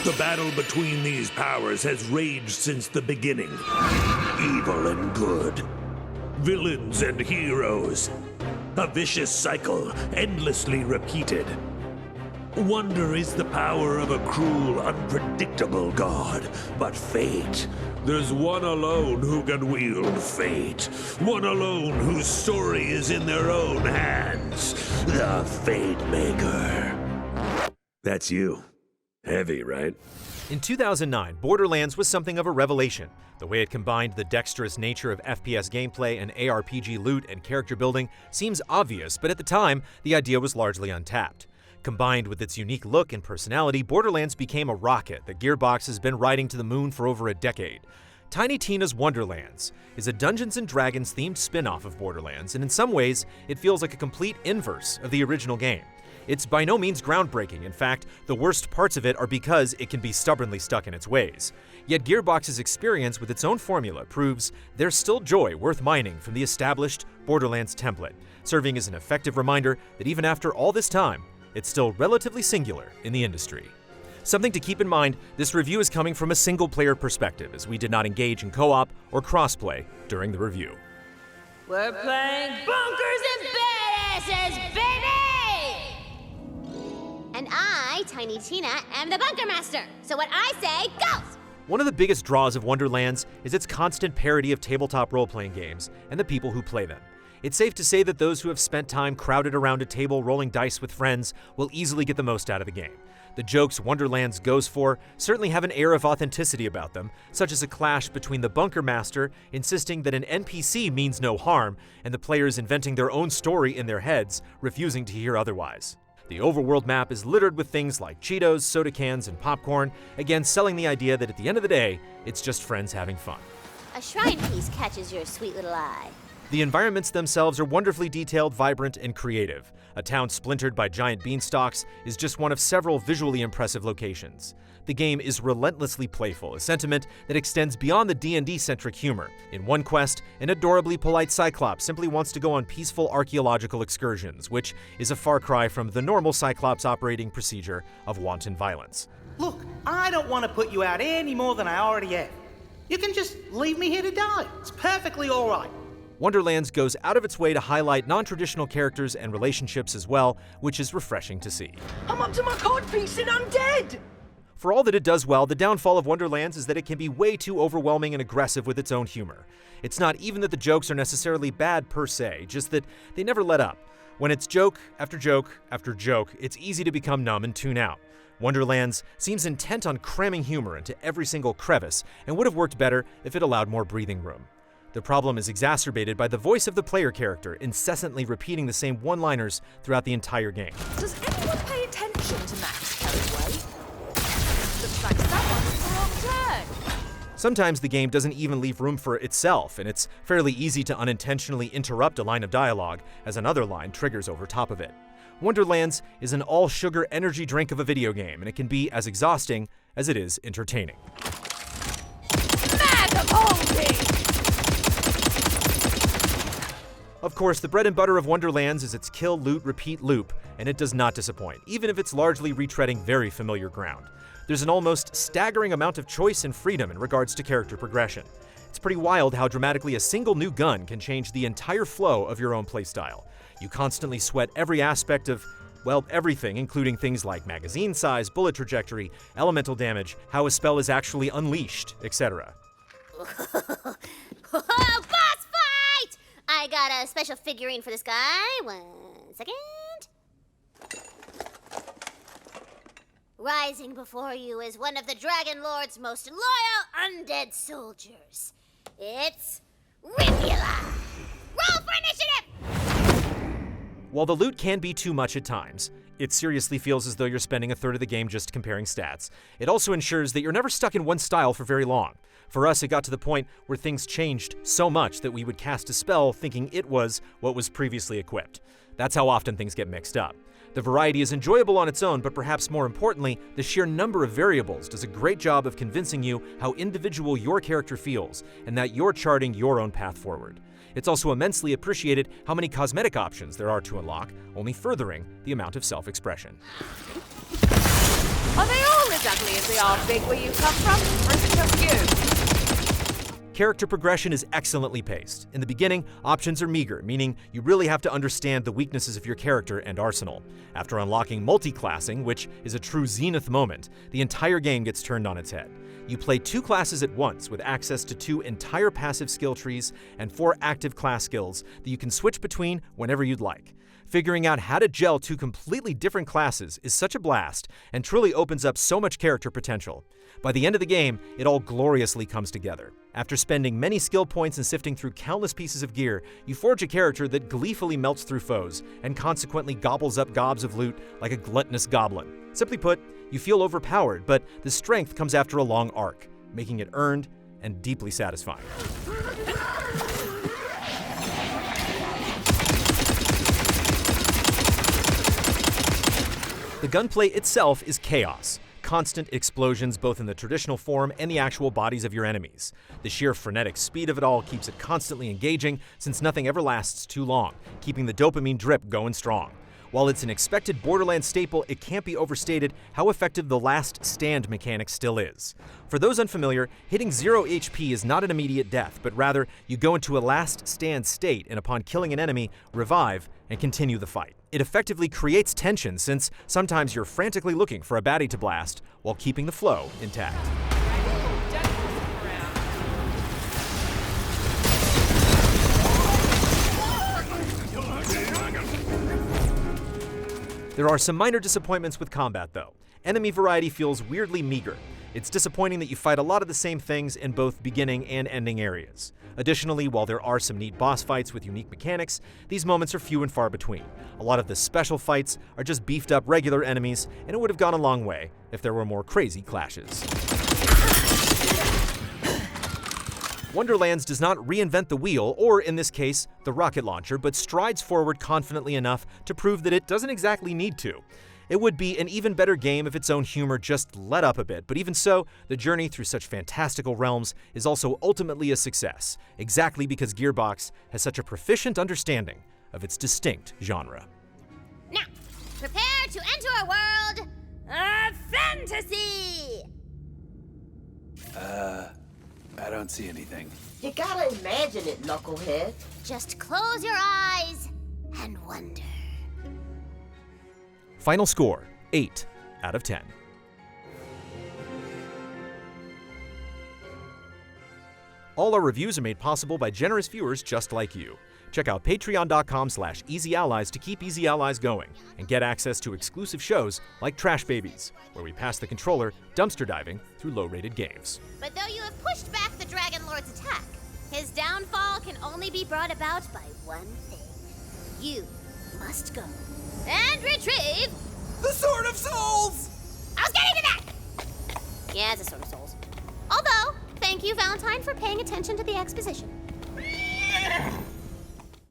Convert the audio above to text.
The battle between these powers has raged since the beginning. Evil and good. Villains and heroes. A vicious cycle, endlessly repeated. Wonder is the power of a cruel, unpredictable god. But fate, there's one alone who can wield fate. One alone whose story is in their own hands. The Fate Maker. That's you. Heavy, right? In 2009, Borderlands was something of a revelation. The way it combined the dexterous nature of FPS gameplay and ARPG loot and character building seems obvious, but at the time, the idea was largely untapped. Combined with its unique look and personality, Borderlands became a rocket that Gearbox has been riding to the moon for over a decade. Tiny Tina's Wonderlands is a Dungeons & Dragons themed spin-off of Borderlands, and in some ways, it feels like a complete inverse of the original game. It's by no means groundbreaking. In fact, the worst parts of it are because it can be stubbornly stuck in its ways. Yet Gearbox's experience with its own formula proves there's still joy worth mining from the established Borderlands template, serving as an effective reminder that even after all this time, it's still relatively singular in the industry. Something to keep in mind, this review is coming from a single-player perspective, as we did not engage in co-op or cross-play during the review. We're playing Bunkers and Badasses, baby! And I, Tiny Tina, am the Bunker Master. So what I say goes! One of the biggest draws of Wonderlands is its constant parody of tabletop role-playing games and the people who play them. It's safe to say that those who have spent time crowded around a table rolling dice with friends will easily get the most out of the game. The jokes Wonderlands goes for certainly have an air of authenticity about them, such as a clash between the Bunker Master insisting that an NPC means no harm, and the players inventing their own story in their heads, refusing to hear otherwise. The overworld map is littered with things like Cheetos, soda cans, and popcorn, again selling the idea that at the end of the day, it's just friends having fun. A shrine piece catches your sweet little eye. The environments themselves are wonderfully detailed, vibrant, and creative. A town splintered by giant beanstalks is just one of several visually impressive locations. The game is relentlessly playful, a sentiment that extends beyond the D&D-centric humor. In one quest, an adorably polite Cyclops simply wants to go on peaceful archaeological excursions, which is a far cry from the normal Cyclops operating procedure of wanton violence. Look, I don't want to put you out any more than I already have. You can just leave me here to die. It's perfectly all right. Wonderlands goes out of its way to highlight non-traditional characters and relationships as well, which is refreshing to see. I'm up to my codpiece and I'm dead! For all that it does well, the downfall of Wonderlands is that it can be way too overwhelming and aggressive with its own humor. It's not even that the jokes are necessarily bad per se, just that they never let up. When it's joke after joke after joke, it's easy to become numb and tune out. Wonderlands seems intent on cramming humor into every single crevice, and would have worked better if it allowed more breathing room. The problem is exacerbated by the voice of the player character incessantly repeating the same one-liners throughout the entire game. Does anyone pay attention to Max Carraway? Looks like someone's the wrong turn. Sometimes the game doesn't even leave room for itself, and it's fairly easy to unintentionally interrupt a line of dialogue as another line triggers over top of it. Wonderlands is an all-sugar energy drink of a video game, and it can be as exhausting as it is entertaining. Of course, the bread and butter of Wonderlands is its kill, loot, repeat loop, and it does not disappoint, even if it's largely retreading very familiar ground. There's an almost staggering amount of choice and freedom in regards to character progression. It's pretty wild how dramatically a single new gun can change the entire flow of your own playstyle. You constantly sweat every aspect of, well, everything, including things like magazine size, bullet trajectory, elemental damage, how a spell is actually unleashed, etc. Boss fight! I got a special figurine for this guy. 1 second. Rising before you is one of the Dragon Lord's most loyal undead soldiers. It's Rivula! Roll for initiative! While the loot can be too much at times, it seriously feels as though you're spending a third of the game just comparing stats. It also ensures that you're never stuck in one style for very long. For us, it got to the point where things changed so much that we would cast a spell thinking it was what was previously equipped. That's how often things get mixed up. The variety is enjoyable on its own, but perhaps more importantly, the sheer number of variables does a great job of convincing you how individual your character feels and that you're charting your own path forward. It's also immensely appreciated how many cosmetic options there are to unlock, only furthering the amount of self-expression. Are they all as ugly as they are big where you come from, or is it just you? Character progression is excellently paced. In the beginning, options are meager, meaning you really have to understand the weaknesses of your character and arsenal. After unlocking multi-classing, which is a true zenith moment, the entire game gets turned on its head. You play 2 classes at once with access to 2 entire passive skill trees and 4 active class skills that you can switch between whenever you'd like. Figuring out how to gel 2 completely different classes is such a blast and truly opens up so much character potential. By the end of the game, it all gloriously comes together. After spending many skill points and sifting through countless pieces of gear, you forge a character that gleefully melts through foes and consequently gobbles up gobs of loot like a gluttonous goblin. Simply put, you feel overpowered, but the strength comes after a long arc, making it earned and deeply satisfying. The gunplay itself is chaos. Constant explosions both in the traditional form and the actual bodies of your enemies. The sheer frenetic speed of it all keeps it constantly engaging since nothing ever lasts too long, keeping the dopamine drip going strong. While it's an expected Borderlands staple, it can't be overstated how effective the last stand mechanic still is. For those unfamiliar, hitting 0 HP is not an immediate death, but rather you go into a last stand state and upon killing an enemy, revive and continue the fight. It effectively creates tension since sometimes you're frantically looking for a baddie to blast while keeping the flow intact. There are some minor disappointments with combat though. Enemy variety feels weirdly meager. It's disappointing that you fight a lot of the same things in both beginning and ending areas. Additionally, while there are some neat boss fights with unique mechanics, these moments are few and far between. A lot of the special fights are just beefed up regular enemies, and it would have gone a long way if there were more crazy clashes. Wonderlands does not reinvent the wheel, or in this case, the rocket launcher, but strides forward confidently enough to prove that it doesn't exactly need to. It would be an even better game if its own humor just let up a bit, but even so, the journey through such fantastical realms is also ultimately a success, exactly because Gearbox has such a proficient understanding of its distinct genre. Now, prepare to enter a world of fantasy! I don't see anything. You gotta imagine it, knucklehead. Just close your eyes and wonder. Final score, 8 out of 10. All our reviews are made possible by generous viewers just like you. Check out patreon.com/easyallies to keep Easy Allies going and get access to exclusive shows like Trash Babies, where we pass the controller dumpster diving through low-rated games. But though you have pushed back the Dragon Lord's attack, his downfall can only be brought about by one thing. You must go and retrieve The Sword of Souls! I was getting to that! Yeah, it's a Sword of Souls. Although, thank you, Valentine, for paying attention to the exposition.